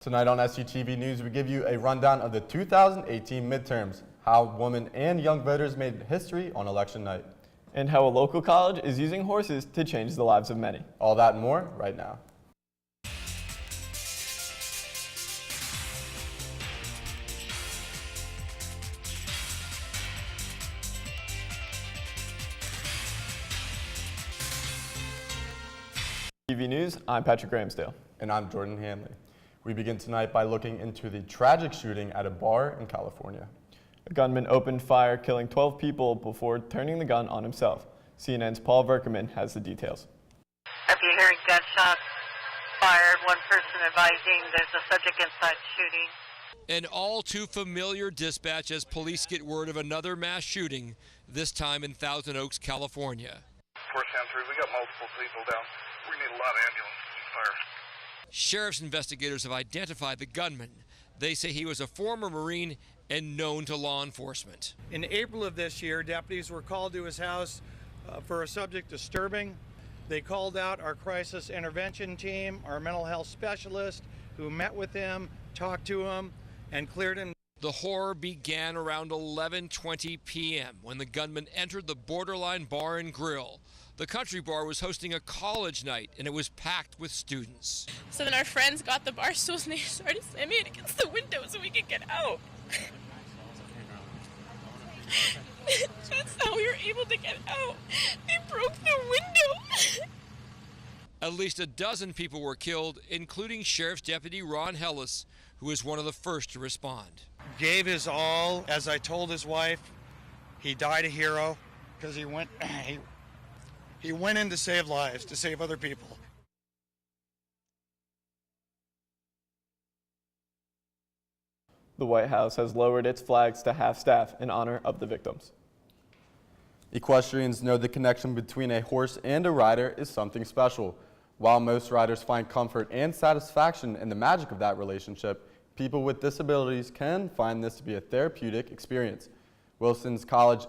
Tonight on SUTV News, we give you a rundown of the 2018 midterms, how women and young voters made history on election night, and how a local college is using horses to change the lives of many. All that and more right now. TV News, I'm Patrick Ramsdale. And I'm Jordan Hanley. We begin tonight by looking into the tragic shooting at a bar in California. A gunman opened fire, killing 12 people before turning the gun on himself. CNN's Paul Verkerman has the details. If you're hearing gunshots fired, one person advising there's a subject inside shooting. An all too familiar dispatch as police get word of another mass shooting, this time in Thousand Oaks, California. 473, we got multiple people down. We need a lot of ambulances and fire. Sheriff's investigators have identified the gunman. They say he was a former Marine and known to law enforcement. In April of this year, deputies were called to his house for a subject disturbing. They called out our crisis intervention team, our mental health specialist, who met with him, talked to him, and cleared him. The horror began around 11:20 p.m. when the gunman entered the Borderline Bar and Grill. The Country Bar was hosting a college night, and it was packed with students. So then our friends got the bar stools and they started slamming it against the window so we could get out. That's how we were able to get out. They broke the window. At least a dozen people were killed, including Sheriff's Deputy Ron Hellis, who was one of the first to respond. Gave his all. As I told his wife, he died a hero because he went in to save lives, to save other people. The White House has lowered its flags to half-staff in honor of the victims. Equestrians know the connection between a horse and a rider is something special. While most riders find comfort and satisfaction in the magic of that relationship, people with disabilities can find this to be a therapeutic experience. Wilson's College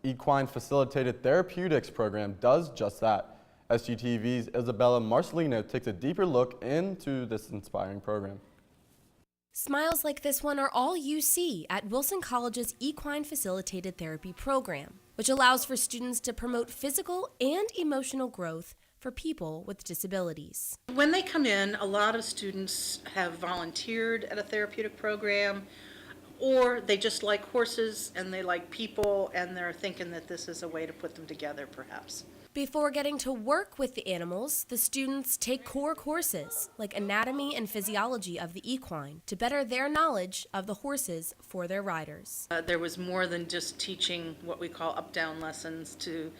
Equine Facilitated Therapeutics program does just that. SUTV's Isabella Marcelino takes a deeper look into this inspiring program. Smiles like this one are all you see at Wilson College's Equine Facilitated Therapy program, which allows for students to promote physical and emotional growth for people with disabilities. When they come in, a lot of students have volunteered at a therapeutic program, or they just like horses and they like people and they're thinking that this is a way to put them together perhaps. Before getting to work with the animals, the students take core courses like anatomy and physiology of the equine to better their knowledge of the horses for their riders. There was more than just teaching what we call up-down lessons to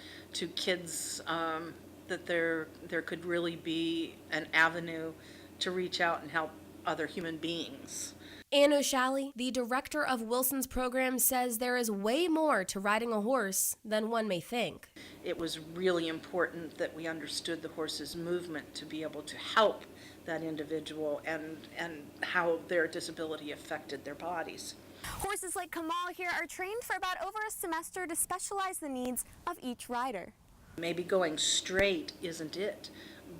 kids, that there could really be an avenue to reach out and help other human beings. Ann O'Shalley, the director of Wilson's program, says there is way more to riding a horse than one may think. It was really important that we understood the horse's movement to be able to help that individual and how their disability affected their bodies. Horses like Kamal here are trained for about over a semester to specialize the needs of each rider. Maybe going straight isn't it,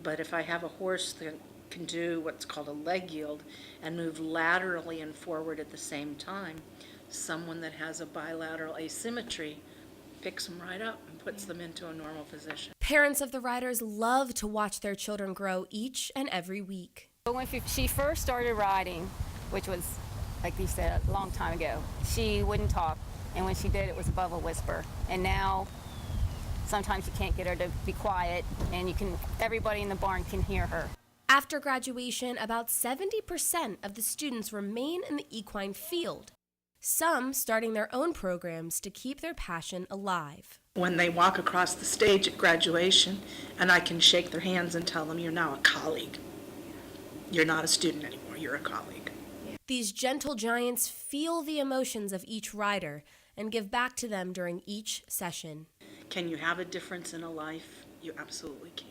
but if I have a horse that can do what's called a leg yield and move laterally and forward at the same time, someone that has a bilateral asymmetry picks them right up and puts them into a normal position. Parents of the riders love to watch their children grow each and every week. When she first started riding, which was, like you said, a long time ago, she wouldn't talk, and when she did, it was above a whisper. And now, sometimes you can't get her to be quiet, and everybody in the barn can hear her. After graduation, about 70% of the students remain in the equine field, some starting their own programs to keep their passion alive. When they walk across the stage at graduation, and I can shake their hands and tell them, you're now a colleague. You're not a student anymore, you're a colleague. These gentle giants feel the emotions of each rider and give back to them during each session. Can you have a difference in a life? You absolutely can.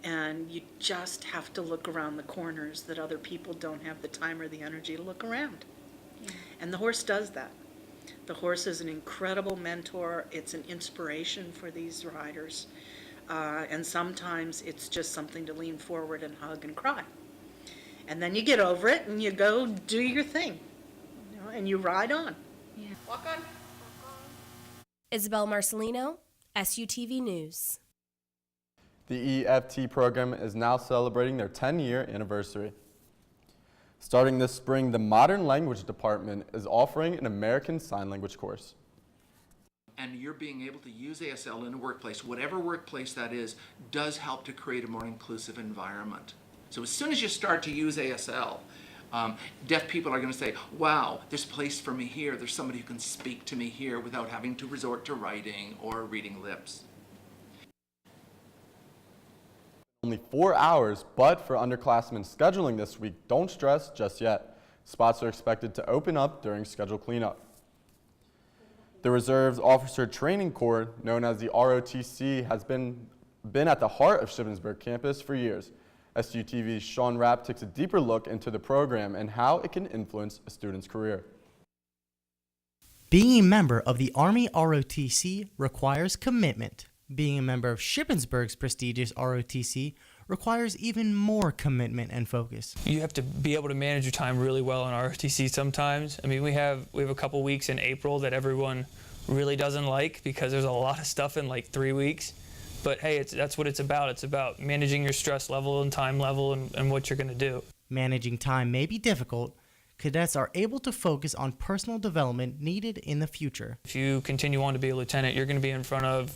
And you just have to look around the corners that other people don't have the time or the energy to look around. Yeah. And the horse does that. The horse is an incredible mentor. It's an inspiration for these riders. And sometimes it's just something to lean forward and hug and cry. And then you get over it and you go do your thing, and you ride on. Walk on. Isabel Marcelino, SUTV News. The EFT program is now celebrating their 10-year anniversary. Starting this spring, the Modern Language Department is offering an American Sign Language course. And you're being able to use ASL in a workplace, whatever workplace that is, does help to create a more inclusive environment. So as soon as you start to use ASL, deaf people are going to say, wow, there's a place for me here. There's somebody who can speak to me here without having to resort to writing or reading lips. Only 4 hours, but for underclassmen scheduling this week, don't stress just yet. Spots are expected to open up during schedule cleanup. The Reserves Officer Training Corps, known as the ROTC, has been at the heart of Shippensburg campus for years. SUTV's Sean Rapp takes a deeper look into the program and how it can influence a student's career. Being a member of the Army ROTC requires commitment. Being a member of Shippensburg's prestigious ROTC requires even more commitment and focus. You have to be able to manage your time really well in ROTC sometimes. I mean, we have a couple weeks in April that everyone really doesn't like because there's a lot of stuff in like 3 weeks. But hey, that's what it's about. It's about managing your stress level and time level and what you're going to do. Managing time may be difficult. Cadets are able to focus on personal development needed in the future. If you continue on to be a lieutenant, you're going to be in front of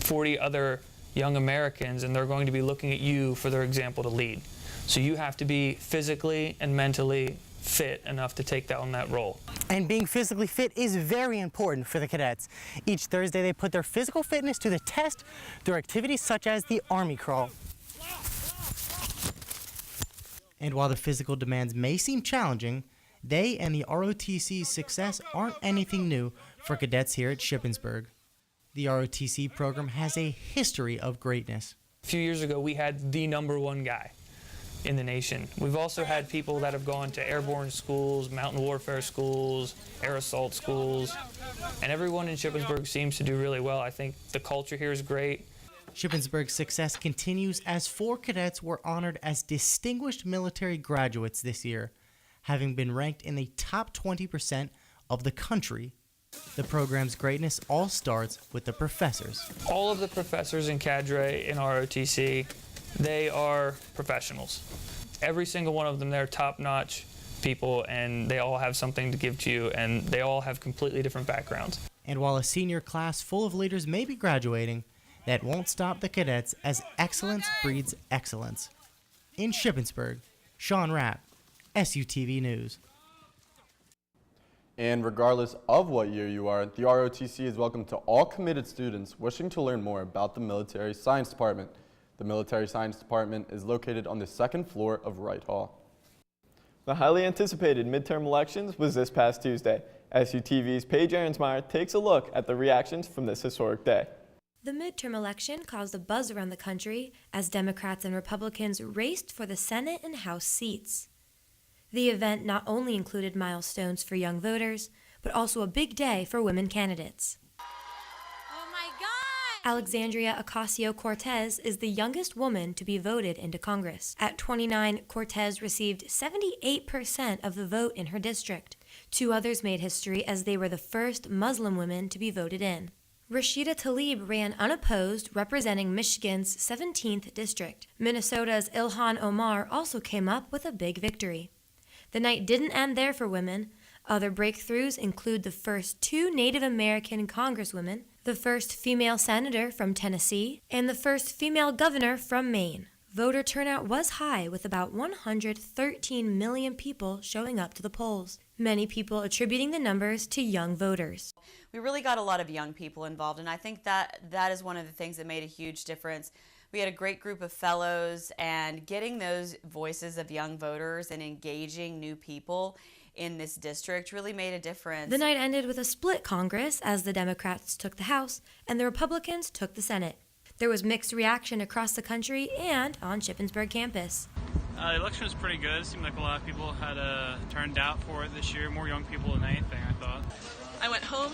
40 other young Americans, and they're going to be looking at you for their example to lead. So you have to be physically and mentally fit enough to take on that role. And being physically fit is very important for the cadets. Each Thursday they put their physical fitness to the test through activities such as the Army Crawl. And while the physical demands may seem challenging, they and the ROTC's success aren't anything new for cadets here at Shippensburg. The ROTC program has a history of greatness. A few years ago, we had the #1 guy in the nation. We've also had people that have gone to airborne schools, mountain warfare schools, air assault schools, and everyone in Shippensburg seems to do really well. I think the culture here is great. Shippensburg's success continues as 4 cadets were honored as distinguished military graduates this year, having been ranked in the top 20% of the country. The program's greatness all starts with the professors. All of the professors in cadre in ROTC, they are professionals. Every single one of them, they're top-notch people, and they all have something to give to you, and they all have completely different backgrounds. And while a senior class full of leaders may be graduating, that won't stop the cadets as excellence breeds excellence. In Shippensburg, Sean Rapp, SUTV News. And regardless of what year you are, the ROTC is welcome to all committed students wishing to learn more about the Military Science Department. The Military Science Department is located on the 2nd floor of Wright Hall. The highly anticipated midterm elections was this past Tuesday. SUTV's Paige Ahrensmeyer takes a look at the reactions from this historic day. The midterm election caused a buzz around the country as Democrats and Republicans raced for the Senate and House seats. The event not only included milestones for young voters, but also a big day for women candidates. Oh my God! Alexandria Ocasio-Cortez is the youngest woman to be voted into Congress. At 29, Cortez received 78% of the vote in her district. 2 others made history as they were the first Muslim women to be voted in. Rashida Tlaib ran unopposed, representing Michigan's 17th district. Minnesota's Ilhan Omar also came up with a big victory. The night didn't end there for women. Other breakthroughs include the first 2 Native American congresswomen, the first female senator from Tennessee, and the first female governor from Maine. Voter turnout was high, with about 113 million people showing up to the polls, many people attributing the numbers to young voters. We really got a lot of young people involved, and I think that is one of the things that made a huge difference. We had a great group of fellows, and getting those voices of young voters and engaging new people in this district really made a difference. The night ended with a split Congress as the Democrats took the House and the Republicans took the Senate. There was mixed reaction across the country and on Shippensburg campus. The election was pretty good. It seemed like a lot of people had turned out for it this year, more young people than anything, I thought. I went home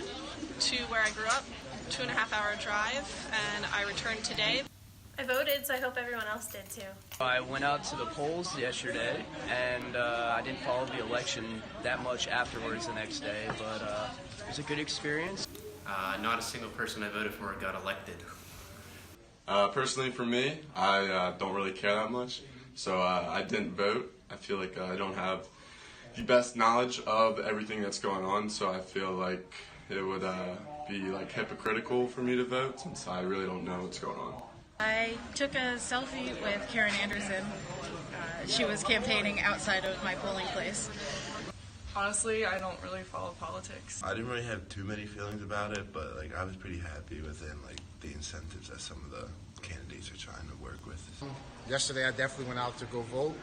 to where I grew up, 2.5-hour drive, and I returned today. I voted, so I hope everyone else did too. I went out to the polls yesterday, and I didn't follow the election that much afterwards the next day, but it was a good experience. Not a single person I voted for got elected. Personally for me, I don't really care that much, so I didn't vote. I feel like I don't have the best knowledge of everything that's going on, so I feel like it would be like hypocritical for me to vote since I really don't know what's going on. I took a selfie with Karen Anderson. She was campaigning outside of my polling place. Honestly, I don't really follow politics. I didn't really have too many feelings about it, but like I was pretty happy within like the incentives that some of the candidates are trying to work with. Yesterday I definitely went out to go vote.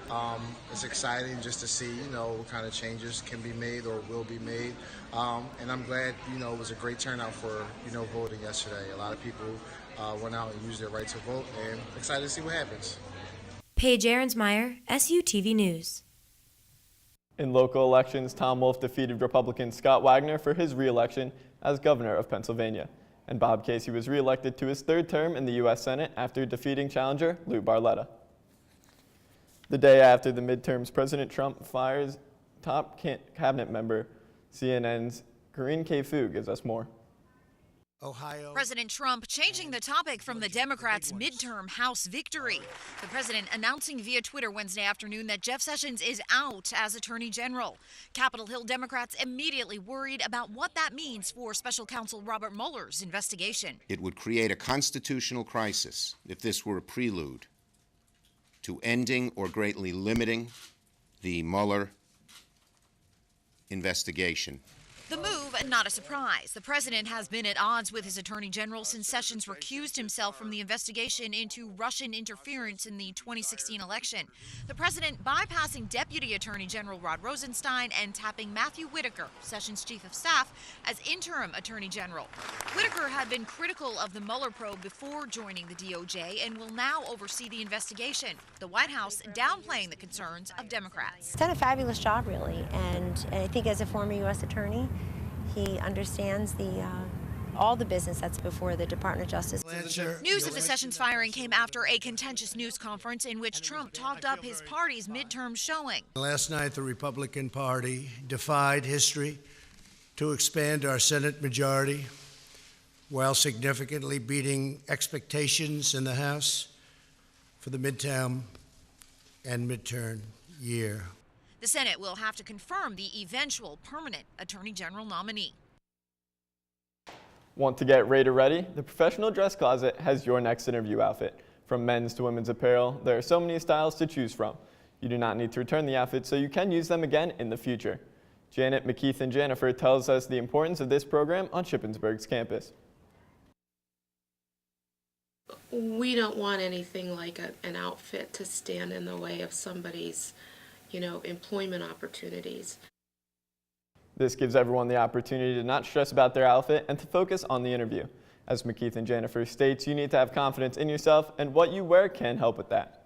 It's exciting just to see, what kind of changes can be made or will be made. And I'm glad, it was a great turnout for, voting yesterday. A lot of people went out and used their right to vote, and excited to see what happens. Paige Ahrensmeyer, SUTV News. In local elections, Tom Wolf defeated Republican Scott Wagner for his re-election as governor of Pennsylvania. And Bob Casey was re-elected to his third term in the U.S. Senate after defeating challenger Lou Barletta. The day after the midterms, President Trump fires top cabinet member. CNN's Karine K-Fu gives us more. Ohio. President Trump changing the topic from the Democrats' midterm House victory. The president announcing via Twitter Wednesday afternoon that Jeff Sessions is out as Attorney General. Capitol Hill Democrats immediately worried about what that means for Special Counsel Robert Mueller's investigation. It would create a constitutional crisis if this were a prelude to ending or greatly limiting the Mueller investigation. The move, not a surprise. The president has been at odds with his attorney general since Sessions recused himself from the investigation into Russian interference in the 2016 election. The president bypassing Deputy Attorney General Rod Rosenstein and tapping Matthew Whitaker, Sessions' chief of staff, as interim attorney general. Whitaker had been critical of the Mueller probe before joining the DOJ and will now oversee the investigation. The White House downplaying the concerns of Democrats. He's done a fabulous job, really, and I think as a former U.S. attorney, he understands all the business that's before the Department of Justice. News of the Sessions firing came after a contentious news conference in which Trump talked up his party's midterm showing. Last night, the Republican Party defied history to expand our Senate majority while significantly beating expectations in the House for the midterm and midterm year. The Senate will have to confirm the eventual permanent Attorney General nominee. Want to get Raider ready? The Professional Dress Closet has your next interview outfit. From men's to women's apparel, there are so many styles to choose from. You do not need to return the outfits, so you can use them again in the future. Janet McKeith and Jennifer tells us the importance of this program on Shippensburg's campus. We don't want anything like an outfit to stand in the way of somebody's employment opportunities. This gives everyone the opportunity to not stress about their outfit and to focus on the interview. As McKeith and Jennifer states, you need to have confidence in yourself, and what you wear can help with that.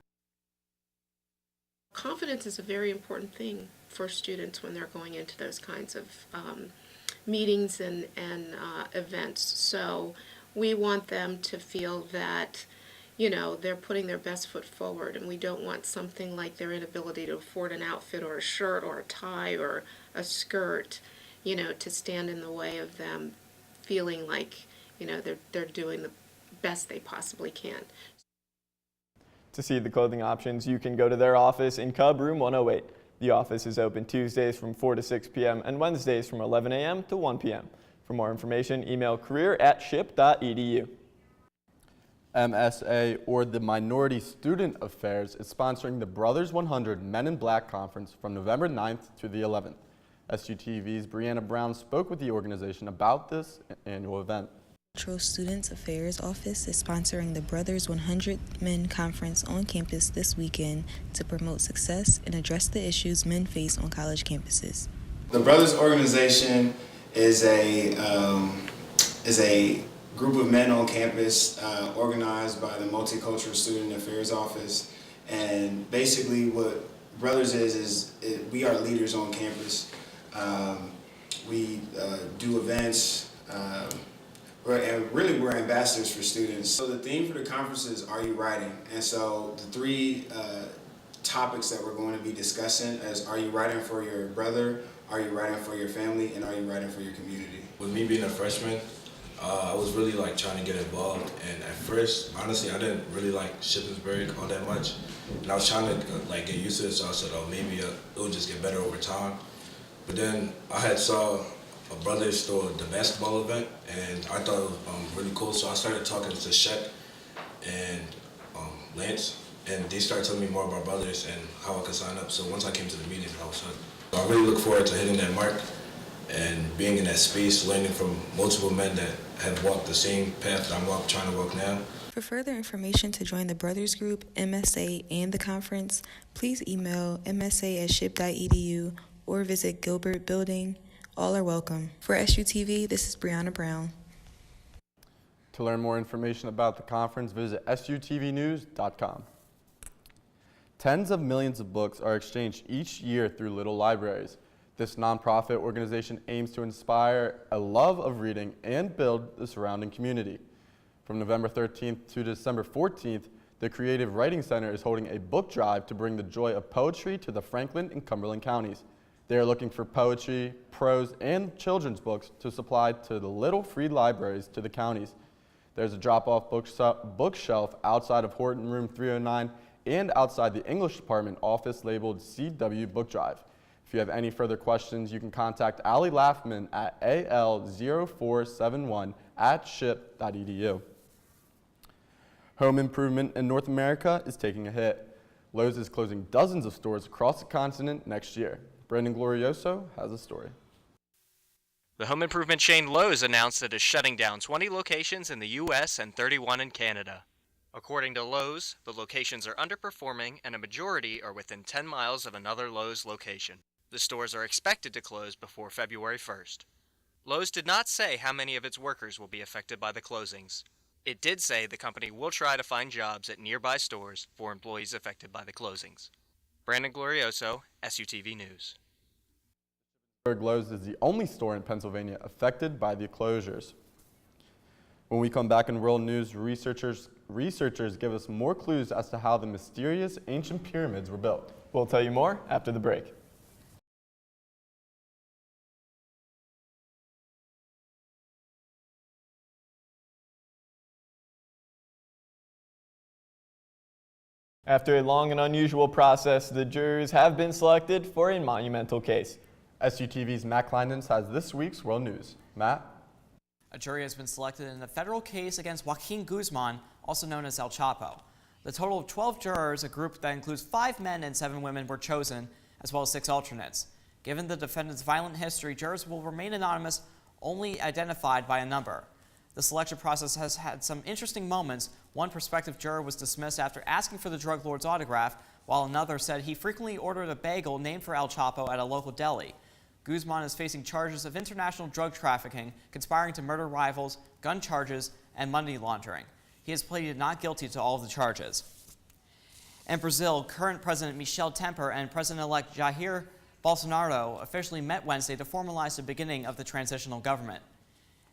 Confidence is a very important thing for students when they're going into those kinds of meetings and events. So we want them to feel that they're putting their best foot forward, and we don't want something like their inability to afford an outfit or a shirt or a tie or a skirt, to stand in the way of them feeling like, they're doing the best they possibly can. To see the clothing options, you can go to their office in Cub Room 108. The office is open Tuesdays from 4 to 6 p.m. and Wednesdays from 11 a.m. to 1 p.m. For more information, email career@ship.edu. MSA, or the Minority Student Affairs, is sponsoring the Brothers 100 Men in Black Conference from November 9th to the 11th. SUTV's Brianna Brown spoke with the organization about this annual event. Metro Student Affairs Office is sponsoring the Brothers 100 Men Conference on campus this weekend to promote success and address the issues men face on college campuses. The Brothers organization is a group of men on campus organized by the Multicultural Student Affairs Office, and basically what Brothers is we are leaders on campus. We do events, we're ambassadors for students. So the theme for the conference is Are You Writing? And so the three topics that we're going to be discussing is Are you writing for your brother? Are you writing for your family? And are you writing for your community? With me being a freshman, I was really like trying to get involved, and at first, honestly, I didn't really like Shippensburg all that much, and I was trying to like get used to it. So I said, oh, maybe it'll just get better over time. But then I had saw a brother's throw the basketball event, and I thought it was really cool. So I started talking to Shek and Lance, and they started telling me more about brothers and how I could sign up. So once I came to the meeting, I was hooked. So I really look forward to hitting that mark and being in that space, learning from multiple men that have walked the same path that I'm trying to walk now. For further information to join the Brothers Group, MSA, and the conference, please email msa@ship.edu or visit Gilbert Building. All are welcome. For SUTV, this is Brianna Brown. To learn more information about the conference, visit sutvnews.com. Tens of millions of books are exchanged each year through Little Libraries. This nonprofit organization aims to inspire a love of reading and build the surrounding community. From November 13th to December 14th, the Creative Writing Center is holding a book drive to bring the joy of poetry to the Franklin and Cumberland counties. They are looking for poetry, prose, and children's books to supply to the little free libraries to the counties. There's a drop-off bookshelf outside of Horton Room 309 and outside the English Department office labeled CW Book Drive. If you have any further questions, you can contact Allie Laffman at al0471@ship.edu. Home improvement in North America is taking a hit. Lowe's is closing dozens of stores across the continent next year. Brandon Glorioso has a story. The home improvement chain Lowe's announced it is shutting down 20 locations in the U.S. and 31 in Canada. According to Lowe's, the locations are underperforming and a majority are within 10 miles of another Lowe's location. The stores are expected to close before February 1st. Lowe's did not say how many of its workers will be affected by the closings. It did say the company will try to find jobs at nearby stores for employees affected by the closings. Brandon Glorioso, SUTV News. Lowe's is the only store in Pennsylvania affected by the closures. When we come back in world news, researchers give us more clues as to how the mysterious ancient pyramids were built. We'll tell you more after the break. After a long and unusual process, the jurors have been selected for a monumental case. SUTV's Matt Kleinens has this week's world news. Matt? A jury has been selected in a federal case against Joaquin Guzman, also known as El Chapo. The total of 12 jurors, a group that includes 5 men and 7 women, were chosen, as well as 6 alternates. Given the defendant's violent history, jurors will remain anonymous, only identified by a number. The selection process has had some interesting moments. One prospective juror was dismissed after asking for the drug lord's autograph, while another said he frequently ordered a bagel named for El Chapo at a local deli. Guzman is facing charges of international drug trafficking, conspiring to murder rivals, gun charges, and money laundering. He has pleaded not guilty to all of the charges. In Brazil, current President Michel Temer and President-elect Jair Bolsonaro officially met Wednesday to formalize the beginning of the transitional government.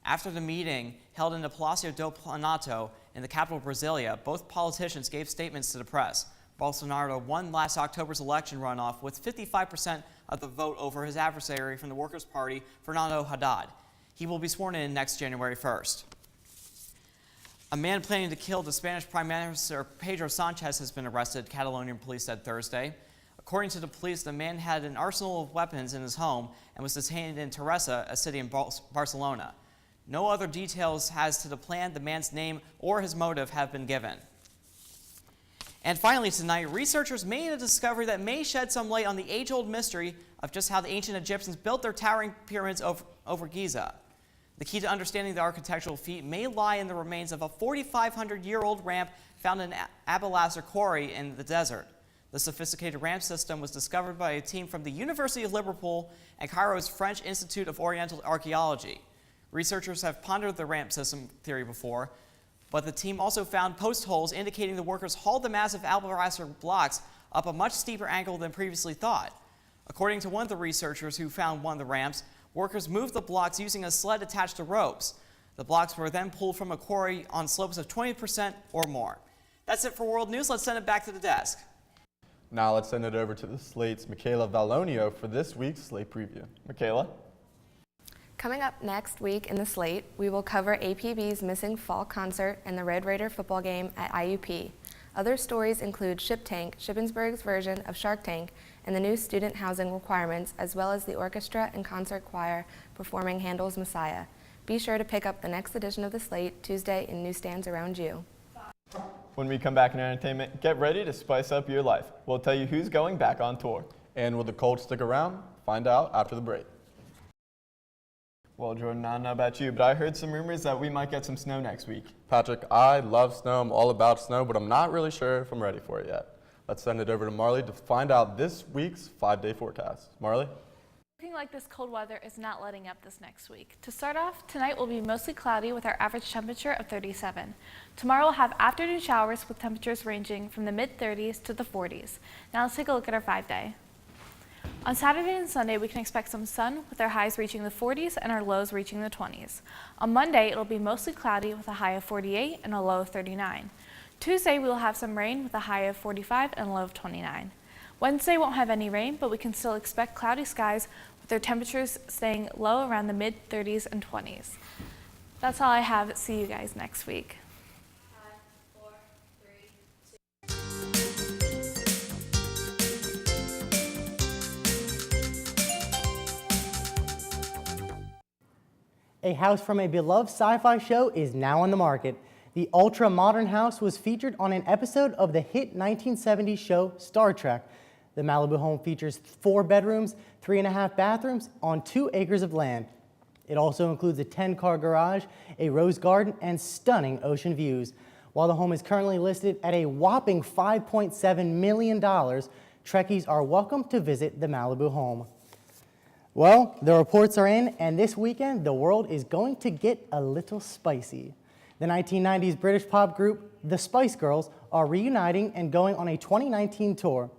After the meeting held in the Palácio do Planalto in the capital Brasilia, both politicians gave statements to the press. Bolsonaro won last October's election runoff with 55% of the vote over his adversary from the Workers' Party, Fernando Haddad. He will be sworn in next January 1st. A man planning to kill the Spanish Prime Minister Pedro Sanchez has been arrested, Catalonian police said Thursday. According to the police, the man had an arsenal of weapons in his home and was detained in Terrassa, a city in Barcelona. No other details as to the plan, the man's name, or his motive have been given. And finally tonight, researchers made a discovery that may shed some light on the age-old mystery of just how the ancient Egyptians built their towering pyramids over Giza. The key to understanding the architectural feat may lie in the remains of a 4,500-year-old ramp found in Abalasser Quarry in the desert. The sophisticated ramp system was discovered by a team from the University of Liverpool and Cairo's French Institute of Oriental Archaeology. Researchers have pondered the ramp system theory before, but the team also found post holes indicating the workers hauled the massive Abalasser blocks up a much steeper angle than previously thought. According to one of the researchers who found one of the ramps, workers moved the blocks using a sled attached to ropes. The blocks were then pulled from a quarry on slopes of 20% or more. That's it for World News. Let's send it back to the desk. Now let's send it over to the Slate's Michaela Valonio for this week's Slate Preview. Michaela? Coming up next week in the Slate, we will cover APB's missing fall concert and the Red Raider football game at IUP. Other stories include Ship Tank, Shippensburg's version of Shark Tank, and the new student housing requirements, as well as the orchestra and concert choir performing Handel's Messiah. Be sure to pick up the next edition of the Slate Tuesday in newsstands around you. When we come back in entertainment, get ready to spice up your life. We'll tell you who's going back on tour. And will the Colts stick around? Find out after the break. Well, Jordan, I don't know about you, but I heard some rumors that we might get some snow next week. Patrick, I love snow. I'm all about snow, but I'm not really sure if I'm ready for it yet. Let's send it over to Marley to find out this week's 5-day forecast. Marley? Looking like this cold weather is not letting up this next week. To start off, tonight will be mostly cloudy with our average temperature of 37. Tomorrow we'll have afternoon showers with temperatures ranging from the mid-30s to the 40s. Now let's take a look at our 5-day. On Saturday and Sunday, we can expect some sun with our highs reaching the 40s and our lows reaching the 20s. On Monday, it'll be mostly cloudy with a high of 48 and a low of 39. Tuesday, we will have some rain with a high of 45 and a low of 29. Wednesday won't have any rain, but we can still expect cloudy skies with their temperatures staying low around the mid-30s and 20s. That's all I have. See you guys next week. A house from a beloved sci-fi show is now on the market. The ultra-modern house was featured on an episode of the hit 1970s show Star Trek. The Malibu home features 4 bedrooms, 3.5 bathrooms on 2 acres of land. It also includes a 10-car garage, a rose garden, and stunning ocean views. While the home is currently listed at a whopping $5.7 million, Trekkies are welcome to visit the Malibu home. Well, the reports are in, and this weekend, the world is going to get a little spicy. The 1990s British pop group, the Spice Girls, are reuniting and going on a 2019 tour.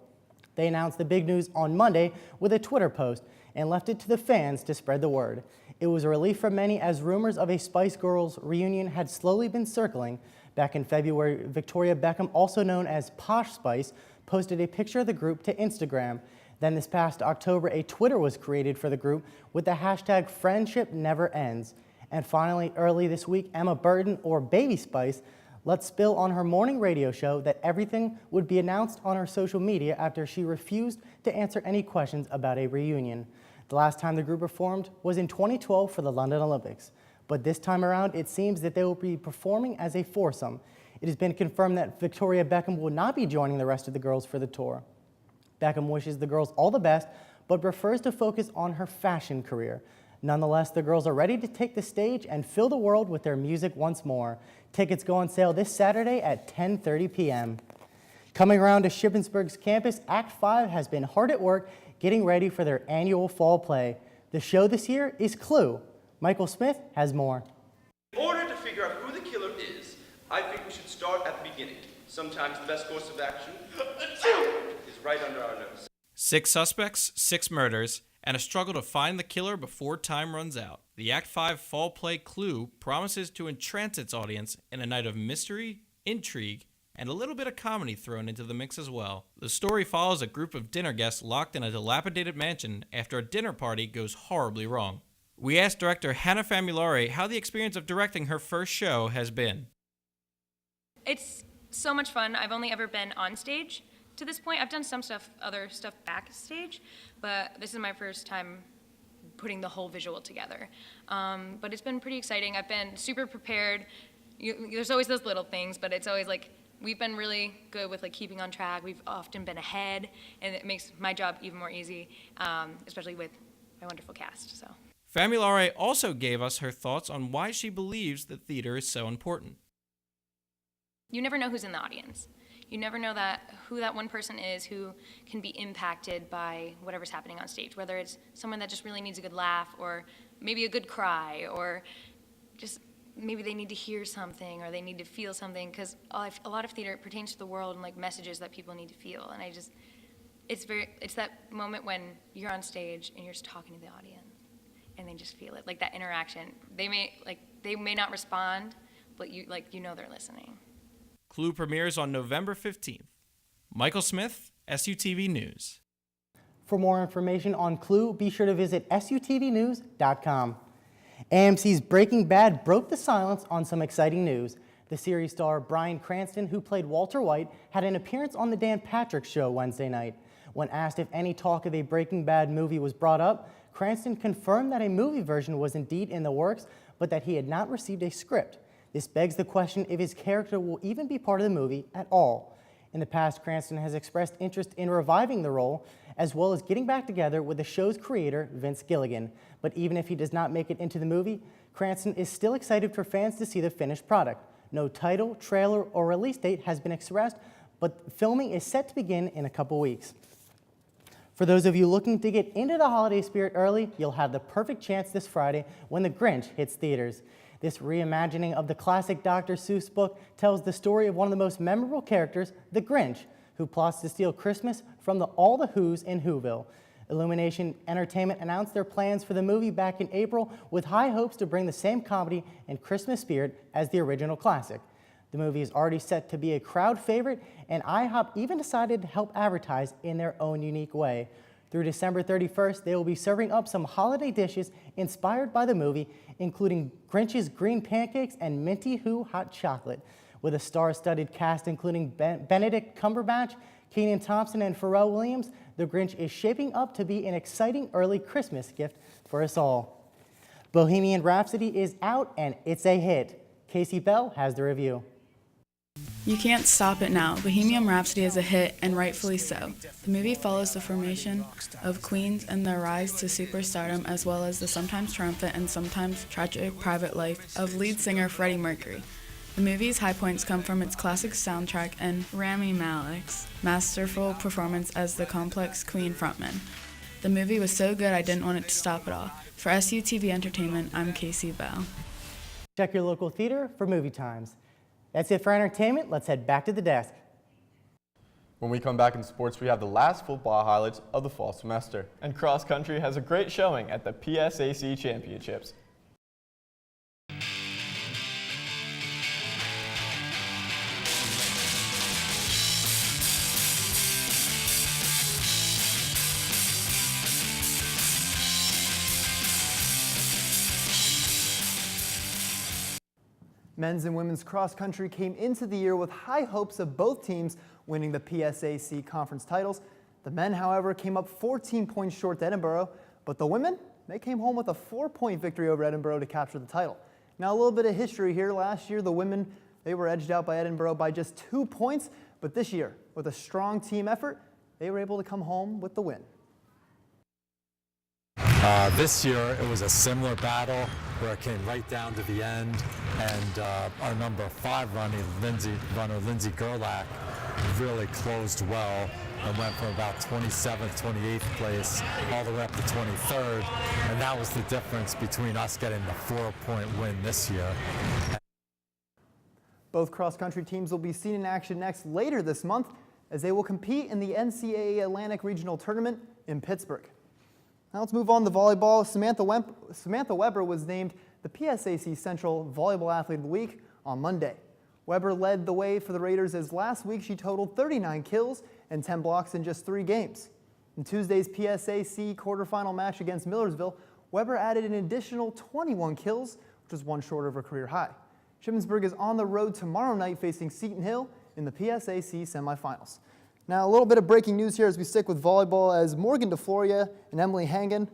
They announced the big news on Monday with a Twitter post and left it to the fans to spread the word. It was a relief for many as rumors of a Spice Girls reunion had slowly been circling. Back in February, Victoria Beckham, also known as Posh Spice, posted a picture of the group to Instagram. Then this past October, a Twitter was created for the group with the hashtag #FriendshipNeverEnds. And finally, early this week, Emma Burton, or Baby Spice, let spill on her morning radio show that everything would be announced on her social media after she refused to answer any questions about a reunion. The last time the group performed was in 2012 for the London Olympics. But this time around, it seems that they will be performing as a foursome. It has been confirmed that Victoria Beckham will not be joining the rest of the girls for the tour. Beckham wishes the girls all the best, but prefers to focus on her fashion career. Nonetheless, the girls are ready to take the stage and fill the world with their music once more. Tickets go on sale this Saturday at 10:30 p.m. Coming around to Shippensburg's campus, Act 5 has been hard at work getting ready for their annual fall play. The show this year is Clue. Michael Smith has more. In order to figure out who the killer is, I think we should start at the beginning. Sometimes the best course of action is right under our nose. 6 suspects, 6 murders, and a struggle to find the killer before time runs out. The Act 5 fall play Clue promises to entrance its audience in a night of mystery, intrigue, and a little bit of comedy thrown into the mix as well. The story follows a group of dinner guests locked in a dilapidated mansion after a dinner party goes horribly wrong. We asked director Hannah Famulari how the experience of directing her first show has been. It's so much fun. I've only ever been on stage to this point. I've done some stuff, other stuff backstage, but this is my first time putting the whole visual together. But it's been pretty exciting. I've been super prepared. There's always those little things, but it's always like, we've been really good with like keeping on track. We've often been ahead, and it makes my job even more easy, especially with my wonderful cast. So. Famulari also gave us her thoughts on why she believes that theater is so important. You never know who's in the audience. You never know who that one person is who can be impacted by whatever's happening on stage, whether it's someone that just really needs a good laugh or maybe a good cry or just maybe they need to hear something or they need to feel something, because a lot of theater pertains to the world and like messages that people need to feel. And it's that moment when you're on stage and you're just talking to the audience and they just feel it, like that interaction. They may, like, they may not respond, but you know they're listening. Clue premieres on November 15th. Michael Smith, SUTV News. For more information on Clue, be sure to visit sutvnews.com. AMC's Breaking Bad broke the silence on some exciting news. The series star Bryan Cranston, who played Walter White, had an appearance on The Dan Patrick Show Wednesday night. When asked if any talk of a Breaking Bad movie was brought up, Cranston confirmed that a movie version was indeed in the works, but that he had not received a script. This begs the question if his character will even be part of the movie at all. In the past, Cranston has expressed interest in reviving the role, as well as getting back together with the show's creator, Vince Gilligan. But even if he does not make it into the movie, Cranston is still excited for fans to see the finished product. No title, trailer, or release date has been expressed, but filming is set to begin in a couple weeks. For those of you looking to get into the holiday spirit early, you'll have the perfect chance this Friday when The Grinch hits theaters. This reimagining of the classic Dr. Seuss book tells the story of one of the most memorable characters, the Grinch, who plots to steal Christmas from all the Who's in Whoville. Illumination Entertainment announced their plans for the movie back in April with high hopes to bring the same comedy and Christmas spirit as the original classic. The movie is already set to be a crowd favorite, and IHOP even decided to help advertise in their own unique way. Through December 31st, they will be serving up some holiday dishes inspired by the movie, including Grinch's green pancakes and Minty Who hot chocolate. With a star-studded cast including Benedict Cumberbatch, Kenan Thompson, and Pharrell Williams, The Grinch is shaping up to be an exciting early Christmas gift for us all. Bohemian Rhapsody is out, and it's a hit. Casey Bell has the review. You can't stop it now. Bohemian Rhapsody is a hit, and rightfully so. The movie follows the formation of Queens and their rise to superstardom, as well as the sometimes triumphant and sometimes tragic private life of lead singer Freddie Mercury. The movie's high points come from its classic soundtrack and Rami Malek's masterful performance as the complex Queen frontman. The movie was so good I didn't want it to stop at all. For SUTV Entertainment, I'm Casey Bell. Check your local theater for movie times. That's it for entertainment. Let's head back to the desk. When we come back in sports, we have the last football highlights of the fall semester. And cross country has a great showing at the PSAC Championships. Men's and women's cross country came into the year with high hopes of both teams winning the PSAC conference titles. The men, however, came up 14 points short to Edinboro, but the women, they came home with a 4-point victory over Edinboro to capture the title. Now, a little bit of history here. Last year, the women, they were edged out by Edinboro by just 2 points, but this year, with a strong team effort, they were able to come home with the win. This year, it was a similar battle where it came right down to the end, and our number 5 runner, Lindsay Gerlach, really closed well and went from about 27th, 28th place all the way up to 23rd, and that was the difference between us getting the 4-point win this year. Both cross-country teams will be seen in action later this month as they will compete in the NCAA Atlantic Regional Tournament in Pittsburgh. Now let's move on to volleyball. Samantha Weber was named the PSAC Central Volleyball Athlete of the Week on Monday. Weber led the way for the Raiders as last week she totaled 39 kills and 10 blocks in just 3 games. In Tuesday's PSAC quarterfinal match against Millersville, Weber added an additional 21 kills, which is 1 short of her career high. Shippensburg is on the road tomorrow night facing Seton Hill in the PSAC semifinals. Now, a little bit of breaking news here as we stick with volleyball, as Morgan DeFloria and Emily Hangen,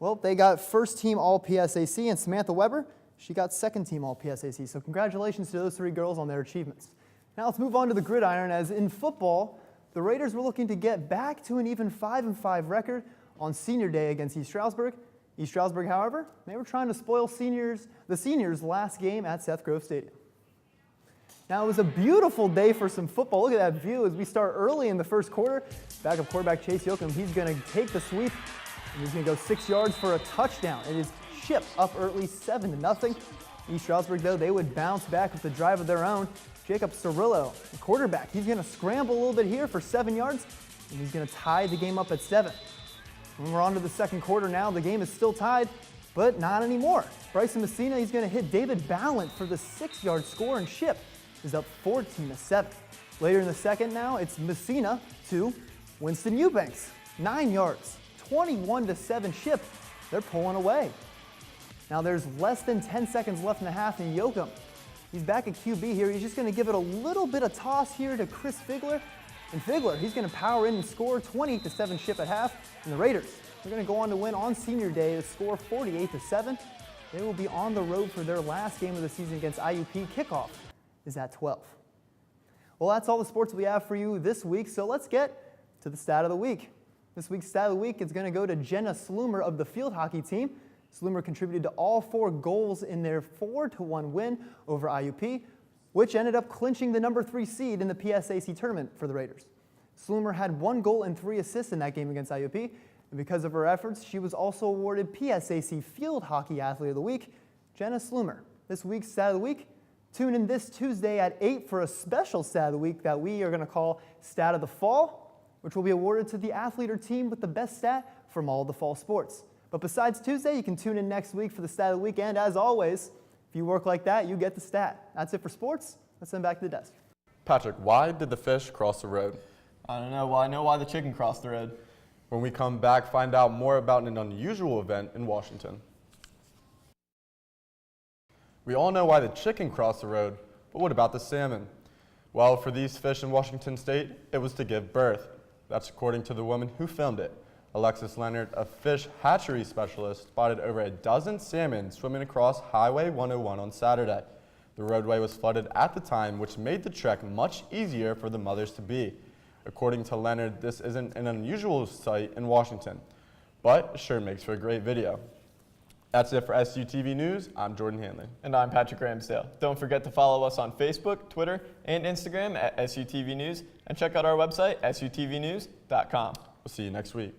well, they got first team All-PSAC, and Samantha Weber, she got second team All-PSAC. So congratulations to those 3 girls on their achievements. Now let's move on to the gridiron, as in football, the Raiders were looking to get back to an even 5-5 record on senior day against East Stroudsburg. East Stroudsburg, however, they were trying to spoil the seniors' last game at Seth Grove Stadium. Now, it was a beautiful day for some football. Look at that view as we start early in the first quarter. Backup quarterback Chase Yoakum, he's going to take the sweep, and he's going to go 6 yards for a touchdown. It is Chip up early 7-0. East Stroudsburg, though, they would bounce back with the drive of their own. Jacob Cirillo, the quarterback, he's going to scramble a little bit here for 7 yards, and he's going to tie the game up at 7. When we're on to the second quarter now, the game is still tied, but not anymore. Bryson Messina, he's going to hit David Ballant for the 6-yard score, and Ship is up 14-7. Later in the second now, it's Messina to Winston Eubanks, 9 yards, 21-7 Ship. They're pulling away. Now there's less than 10 seconds left in the half, and Yoakum, he's back at QB here. He's just going to give it a little bit of toss here to Chris Figler. And Figler, he's going to power in and score 28-7 Ship at half. And the Raiders, they're going to go on to win on Senior Day to score 48-7. They will be on the road for their last game of the season against IUP. Kickoff is at 12. Well, that's all the sports we have for you this week, so let's get to the stat of the week. This week's stat of the week is going to go to Jenna Slumer of the field hockey team. Slumer contributed to all 4 goals in their 4-1 win over IUP, which ended up clinching the number 3 seed in the PSAC tournament for the Raiders. Slumer had 1 goal and 3 assists in that game against IUP, and because of her efforts, she was also awarded PSAC Field Hockey Athlete of the Week. Jenna Slumer, this week's stat of the week. Tune in this Tuesday at 8 for a special stat of the week that we are going to call Stat of the Fall, which will be awarded to the athlete or team with the best stat from all of the fall sports. But besides Tuesday, you can tune in next week for the stat of the week, and as always, if you work like that, you get the stat. That's it for sports. Let's send back to the desk. Patrick, why did the fish cross the road? I don't know. Well, I know why the chicken crossed the road. When we come back, find out more about an unusual event in Washington. We all know why the chicken crossed the road, but what about the salmon? Well, for these fish in Washington State, it was to give birth. That's according to the woman who filmed it. Alexis Leonard, a fish hatchery specialist, spotted over a dozen salmon swimming across Highway 101 on Saturday. The roadway was flooded at the time, which made the trek much easier for the mothers to be. According to Leonard, this isn't an unusual sight in Washington, but it sure makes for a great video. That's it for SUTV News. I'm Jordan Hanley. And I'm Patrick Ramsdale. Don't forget to follow us on Facebook, Twitter, and Instagram at SUTV News, and check out our website, sutvnews.com. We'll see you next week.